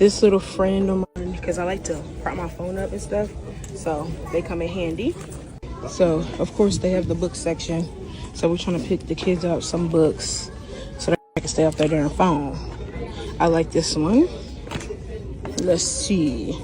this little friend of mine because I like to prop my phone up and stuff, so they come in handy. So of course they have the book section, so we're trying to pick the kids up some books so they can stay off their damn phone. I like this one. Let's see.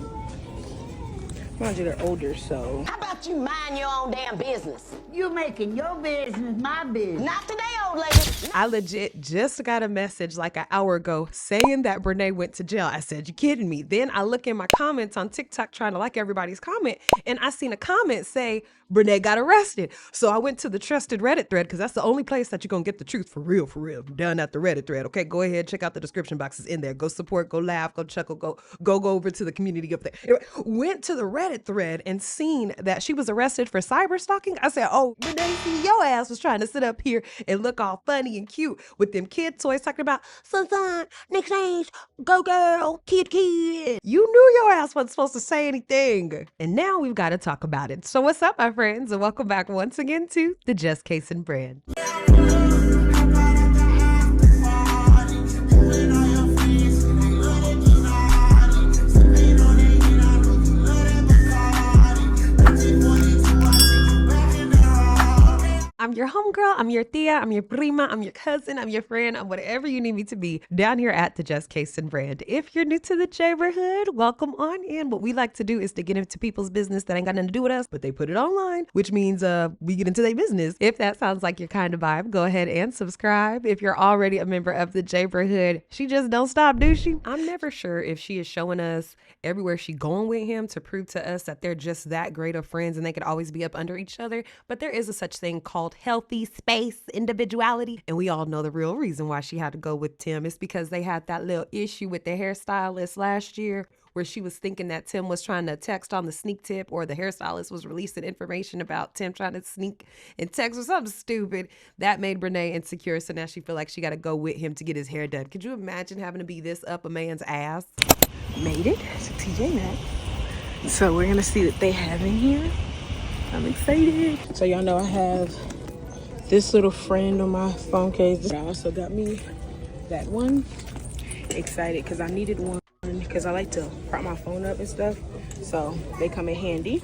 Mind you, they're older, so. How about you mind your own damn business? You making your business my business. Not today, old lady. I legit just got a message like an hour ago saying that Brenay went to jail. I said, you kidding me? Then I look in my comments on TikTok trying to like everybody's comment, and I seen a comment say, Brenay got arrested. So I went to the trusted Reddit thread because that's the only place that you're going to get the truth for real, down at the Reddit thread. Okay, go ahead, check out the description boxes in there. Go support, go laugh, go chuckle, go over to the community up there. Anyway, went to the Reddit thread and seen that she was arrested for cyber stalking. I said, oh, Brenay, see, your ass was trying to sit up here and look all funny and cute with them kid toys talking about son, next age, go girl, kid. You knew your ass wasn't supposed to say anything. And now we've got to talk about it. So what's up, my friends, and welcome back once again to the Just Casing brand. I'm your homegirl, I'm your tia, I'm your prima, I'm your cousin, I'm your friend, I'm whatever you need me to be down here at the Just Casing brand. If you're new to the neighborhood, welcome on in. What we like to do is to get into people's business that ain't got nothing to do with us, but they put it online, which means we get into their business. If that sounds like your kind of vibe, go ahead and subscribe. If you're already a member of the neighborhood, she just don't stop, do she? I'm never sure if she is showing us everywhere she going with him to prove to us that they're just that great of friends and they could always be up under each other, but there is a such thing called healthy space individuality. And we all know the real reason why she had to go with Tim is because they had that little issue with the hairstylist last year where she was thinking that Tim was trying to text on the sneak tip, or the hairstylist was releasing information about Tim trying to sneak and text or something stupid. That made Brenay insecure, so now she feel like she got to go with him to get his hair done. Could you imagine having to be this up a man's ass? Made it to TJ Maxx. So we're gonna see what they have in here. I'm excited. So y'all know I have this little friend on my phone case. I also got me that one. Excited because I needed one because I like to prop my phone up and stuff, so they come in handy.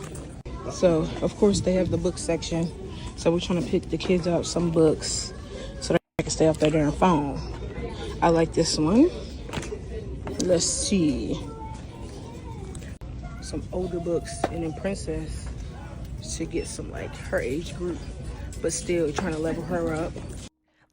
So of course they have the book section, so we're trying to pick the kids up some books so they can stay off their damn phone. I like this one. Let's see, some older books, and then Princess should get some like her age group, but still trying to level her up.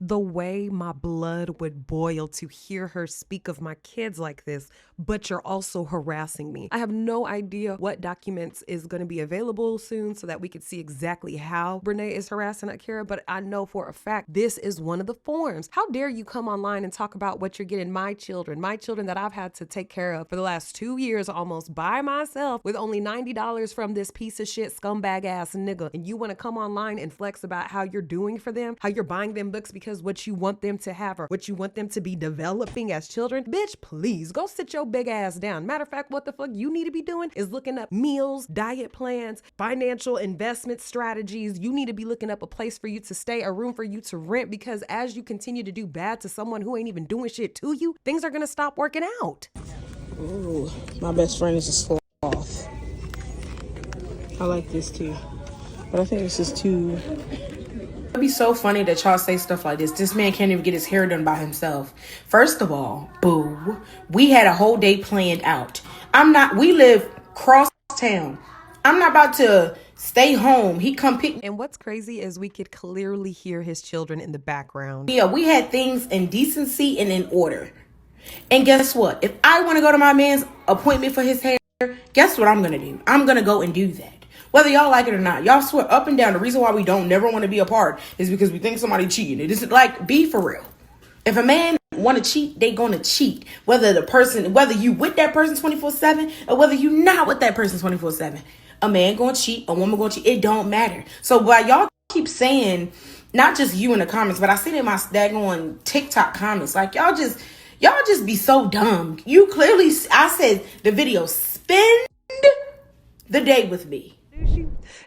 The way my blood would boil to hear her speak of my kids like this, but you're also harassing me. I have no idea what documents is going to be available soon so that we could see exactly how Brenay is harassing Akira, but I know for a fact this is one of the forms. How dare you come online and talk about what you're getting my children that I've had to take care of for the last 2 years almost by myself with only $90 from this piece of shit scumbag ass nigga, and you want to come online and flex about how you're doing for them, how you're buying them books because what you want them to have or what you want them to be developing as children. Bitch, please go sit your big ass down. Matter of fact, what the fuck you need to be doing is looking up meals, diet plans, financial investment strategies. You need to be looking up a place for you to stay, a room for you to rent, because as you continue to do bad to someone who ain't even doing shit to you, things are gonna stop working out. Ooh, my best friend is a sloth. I like this too, but I think this is too. It'd be so funny that y'all say stuff like this. This man can't even get his hair done by himself. First of all, boo, we had a whole day planned out. We live cross town. I'm not about to stay home. He come pick me. And what's crazy is we could clearly hear his children in the background. Yeah, we had things in decency and in order. And guess what? If I want to go to my man's appointment for his hair, guess what I'm going to do? I'm going to go and do that. Whether y'all like it or not, y'all swear up and down the reason why we don't never want to be apart is because we think somebody cheating. It isn't like, be for real. If a man want to cheat, they going to cheat. Whether you with that person 24/7 or whether you not with that person 24/7. A man going to cheat, a woman going to cheat. It don't matter. So while y'all keep saying, not just you in the comments, but I see it in my daggone TikTok comments, like y'all just be so dumb. You clearly, I said the video, spend the day with me.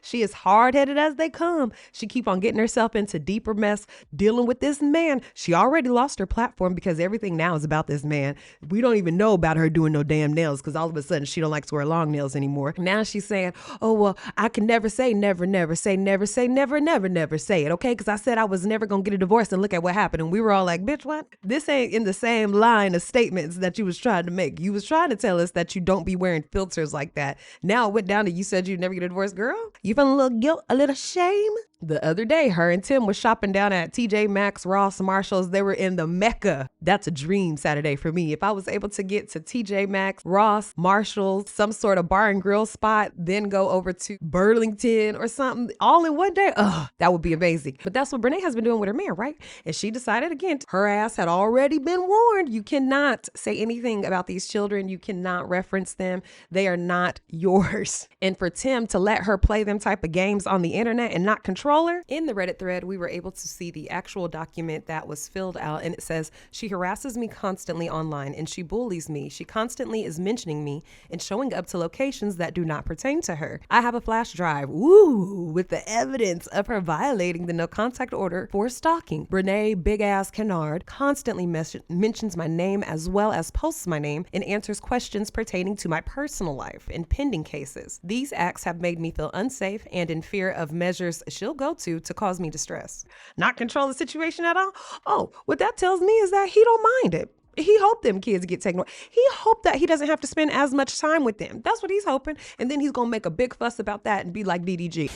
She is hard-headed as they come. She keep on getting herself into deeper mess, dealing with this man. She already lost her platform because everything now is about this man. We don't even know about her doing no damn nails because all of a sudden she don't like to wear long nails anymore. Now she's saying, oh, well, I can never say never, never say never, say never, never, never say it, okay? Because I said I was never going to get a divorce, and look at what happened. And we were all like, bitch, what? This ain't in the same line of statements that you was trying to make. You was trying to tell us that you don't be wearing filters like that. Now it went down to you said you'd never get a divorce, girl. You feel a little guilt, a little shame? The other day, her and Tim was shopping down at TJ Maxx, Ross, Marshalls. They were in the Mecca. That's a dream Saturday for me. If I was able to get to TJ Maxx, Ross, Marshalls, some sort of bar and grill spot, then go over to Burlington or something all in one day, that would be amazing. But that's what Brenay has been doing with her man, right? And she decided again, her ass had already been warned. You cannot say anything about these children. You cannot reference them. They are not yours. And for Tim to let her play them type of games on the internet and not control her. In the Reddit thread, we were able to see the actual document that was filled out, and it says, she harasses me constantly online and she bullies me. She constantly is mentioning me and showing up to locations that do not pertain to her. I have a flash drive, with the evidence of her violating the no contact order for stalking. Brenay Big Ass Kennard constantly mentions my name as well as posts my name and answers questions pertaining to my personal life in pending cases. These acts have made me feel unsafe and in fear of measures she'll go to cause me distress. Not control the situation at all? Oh, what that tells me is that he don't mind it. He hoped them kids get taken away. He hoped that he doesn't have to spend as much time with them. That's what he's hoping. And then he's going to make a big fuss about that and be like DDG.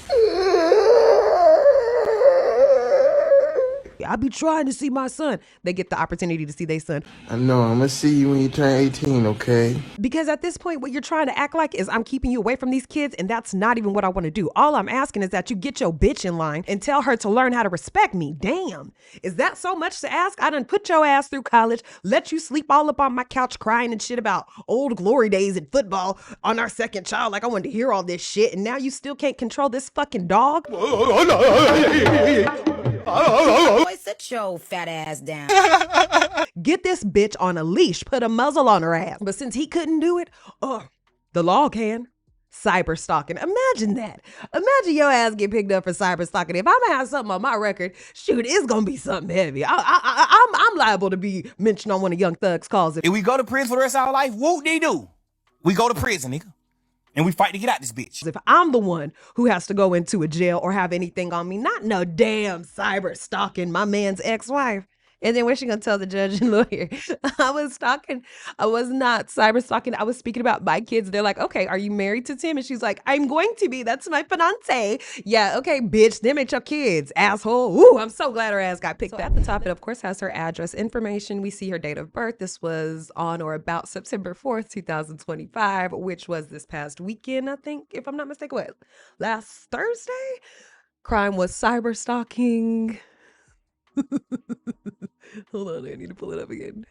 I be trying to see my son. They get the opportunity to see their son. I know, I'm gonna see you when you turn 18, okay? Because at this point, what you're trying to act like is I'm keeping you away from these kids, and that's not even what I want to do. All I'm asking is that you get your bitch in line and tell her to learn how to respect me. Damn. Is that so much to ask? I done put your ass through college, let you sleep all up on my couch crying and shit about old glory days in football on our second child. Like I wanted to hear all this shit, and now you still can't control this fucking dog? Boy, sit your fat ass down. Get this bitch on a leash, put a muzzle on her ass. But since he couldn't do it, the law can. Cyber stalking. Imagine that. Imagine your ass get picked up for cyber stalking. If I'm gonna have something on my record, shoot, it's gonna be something heavy. I'm liable to be mentioned on one of Young Thug's calls. If we go to prison for the rest of our life, whoop-de-doo. We go to prison, nigga. And we fight to get out this bitch. If I'm the one who has to go into a jail or have anything on me, not no damn cyber stalking my man's ex-wife. And then what's she gonna tell the judge and lawyer? I was stalking. I was not cyber stalking. I was speaking about my kids. They're like, okay, are you married to Tim? And she's like, I'm going to be. That's my fiance. Yeah, okay, bitch. Them ain't your kids, asshole. Ooh, I'm so glad her ass got picked up. At the top, it of course has her address information. We see her date of birth. This was on or about September 4th, 2025, which was this past weekend, I think, if I'm not mistaken. What? Last Thursday? Crime was cyber stalking. Hold on, I need to pull it up again.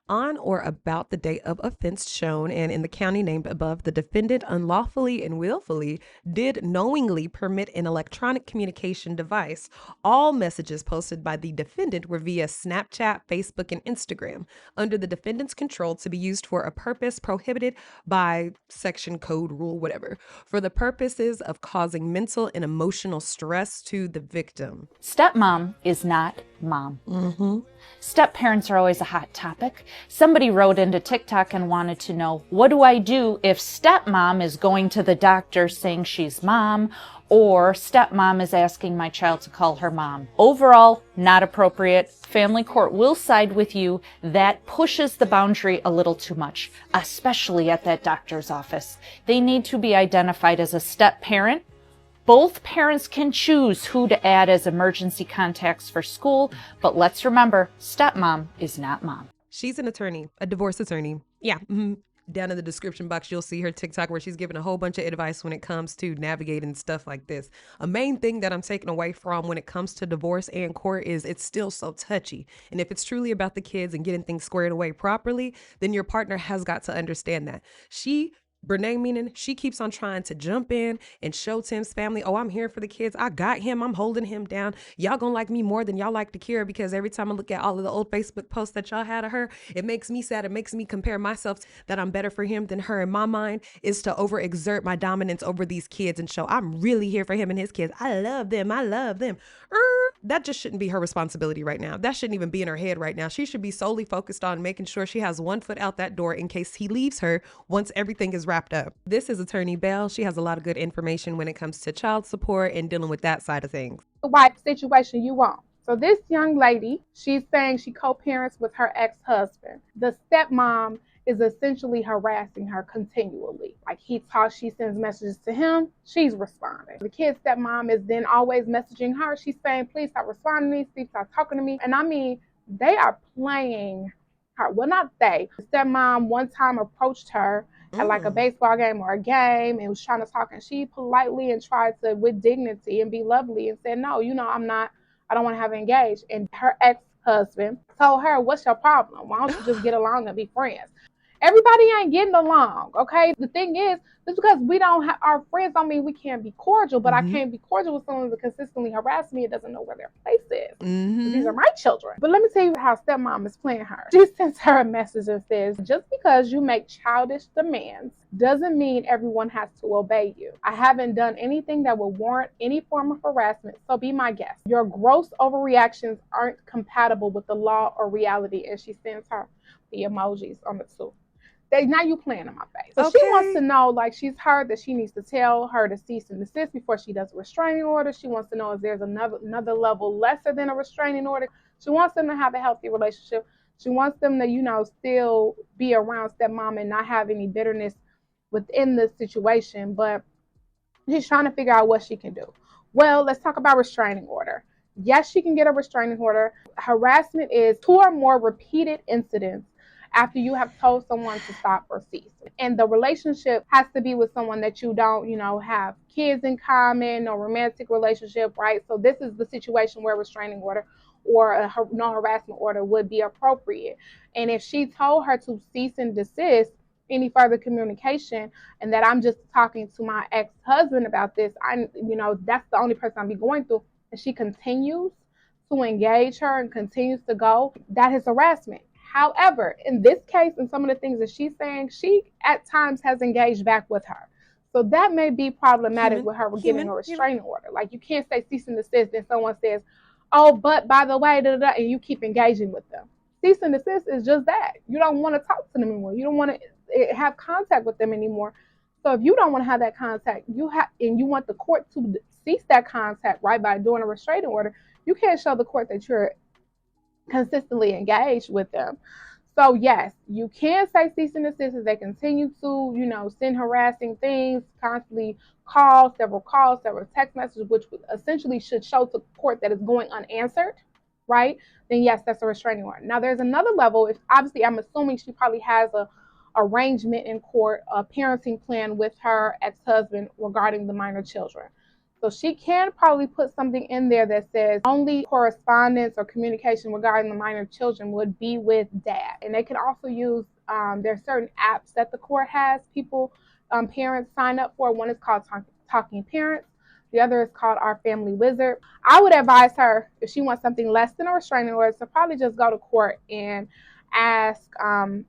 On or about the date of offense shown and in the county named above, the defendant unlawfully and willfully did knowingly permit an electronic communication device. All messages posted by the defendant were via Snapchat, Facebook, and Instagram under the defendant's control to be used for a purpose prohibited by section, code, rule, whatever, for the purposes of causing mental and emotional stress to the victim. Stepmom is not mom. Step parents are always a hot topic. Somebody wrote into TikTok and wanted to know, what do I do if stepmom is going to the doctor saying she's mom, or stepmom is asking my child to call her mom? Overall, not appropriate. Family court will side with you. That pushes the boundary a little too much, especially at that doctor's office. They need to be identified as a step parent. Both parents can choose who to add as emergency contacts for school, but let's remember, stepmom is not mom. She's an attorney, a divorce attorney. Yeah. Down in the description box, you'll see her TikTok where she's giving a whole bunch of advice when it comes to navigating stuff like this. A main thing that I'm taking away from when it comes to divorce and court is it's still so touchy. And if it's truly about the kids and getting things squared away properly, then your partner has got to understand that. She Brenay meaning she keeps on trying to jump in and show Tim's family, oh, I'm here for the kids. I got him. I'm holding him down. Y'all gonna like me more than y'all like Takira, because every time I look at all of the old Facebook posts that y'all had of her, it makes me sad. It makes me compare myself that I'm better for him than her. In my mind is to overexert my dominance over these kids and show I'm really here for him and his kids. I love them. I love them. That just shouldn't be her responsibility right now. That shouldn't even be in her head right now. She should be solely focused on making sure she has one foot out that door in case he leaves her once everything is wrapped up. This is Attorney Bell. She has a lot of good information when it comes to child support and dealing with that side of things. The wife situation you want. So this young lady, she's saying she co-parents with her ex-husband. The stepmom is essentially harassing her continually. Like she sends messages to him, she's responding. The kid's stepmom is then always messaging her. She's saying, please stop responding to me, please stop talking to me. And I mean, they are playing her. Well, not they. The stepmom one time approached her at like a baseball game or a game and was trying to talk, and she politely and tried to, with dignity and be lovely, and said, no, I don't want to have engaged. And her ex-husband told her, what's your problem? Why don't you just get along and be friends? Everybody ain't getting along, okay? The thing is, just because we don't have our friends don't mean we can't be cordial, but I can't be cordial with someone that consistently harass me and doesn't know where their place is. These are my children. But let me tell you how stepmom is playing her. She sends her a message and says, just because you make childish demands doesn't mean everyone has to obey you. I haven't done anything that would warrant any form of harassment, so be my guest. Your gross overreactions aren't compatible with the law or reality. And she sends her the emojis on the two. Now you playing in my face. So she wants to know, like, she's heard that she needs to tell her to cease and desist before she does a restraining order. She wants to know if there's another level lesser than a restraining order. She wants them to have a healthy relationship. She wants them to, still be around stepmom and not have any bitterness within the situation. But she's trying to figure out what she can do. Well, let's talk about restraining order. Yes, she can get a restraining order. Harassment is 2 or more repeated incidents after you have told someone to stop or cease. And the relationship has to be with someone that you don't, have kids in common or romantic relationship, right? So this is the situation where a restraining order or a no harassment order would be appropriate. And if she told her to cease and desist any further communication, and that I'm just talking to my ex-husband about this, that's the only person I'll be going through, and she continues to engage her and continues to go, that is harassment. However, in this case, and some of the things that she's saying, she at times has engaged back with her. So that may be problematic with her getting a restraining order. Like, you can't say cease and desist and someone says, oh, but by the way, and you keep engaging with them. Cease and desist is just that. You don't want to talk to them anymore. You don't want to have contact with them anymore. So if you don't want to have that contact, and you want the court to cease that contact, right, by doing a restraining order, you can't show the court that you're consistently engaged with them. So yes, you can say cease and desist if they continue to, send harassing things, constantly several text messages, which essentially should show to the court that it's going unanswered, right? Then yes, that's a restraining order. Now there's another level. If obviously, I'm assuming she probably has a arrangement in court, a parenting plan with her ex-husband regarding the minor children. So she can probably put something in there that says only correspondence or communication regarding the minor children would be with dad. And they can also use, there's certain apps that the court has parents sign up for. One is called Talking Parents. The other is called Our Family Wizard. I would advise her, if she wants something less than a restraining order, to probably just go to court and ask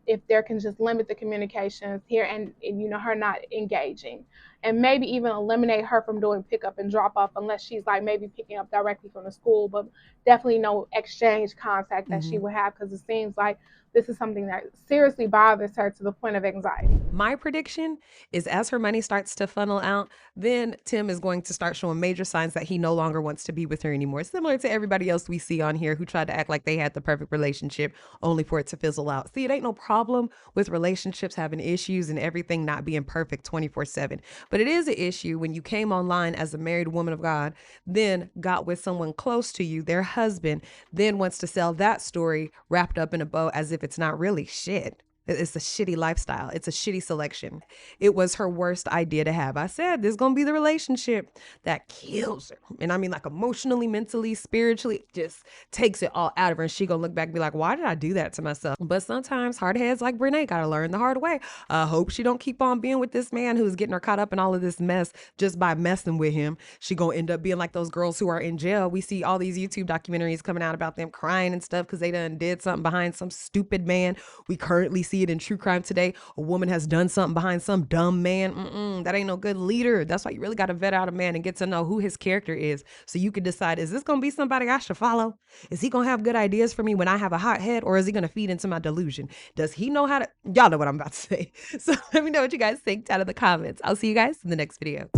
if there can just limit the communications here and her not engaging, and maybe even eliminate her from doing pickup and drop off, unless she's like maybe picking up directly from the school, but definitely no exchange contact that she would have, because it seems like this is something that seriously bothers her to the point of anxiety. My prediction is, as her money starts to funnel out, then Tim is going to start showing major signs that he no longer wants to be with her anymore. Similar to everybody else we see on here who tried to act like they had the perfect relationship only for it to fizzle out. See, it ain't no problem with relationships having issues and everything not being perfect 24/7. But it is an issue when you came online as a married woman of God, then got with someone close to you, their husband, then wants to sell that story wrapped up in a bow as if it's not really shit. It's a shitty lifestyle. It's a shitty selection. It was her worst idea to have. I said, this is going to be the relationship that kills her. And I mean, like emotionally, mentally, spiritually, just takes it all out of her. And she going to look back and be like, why did I do that to myself? But sometimes hard heads like Brenay got to learn the hard way. I hope she don't keep on being with this man who's getting her caught up in all of this mess just by messing with him. She going to end up being like those girls who are in jail. We see all these YouTube documentaries coming out about them crying and stuff because they done did something behind some stupid man. We currently see it in true crime today. A woman has done something behind some dumb man. That ain't no good leader. That's why you really got to vet out a man and get to know who his character is so you can decide, is this going to be somebody I should follow? Is he going to have good ideas for me when I have a hot head, or is he going to feed into my delusion? Does he know how to? Y'all know what I'm about to say. So let me know what you guys think down in the comments. I'll see you guys in the next video.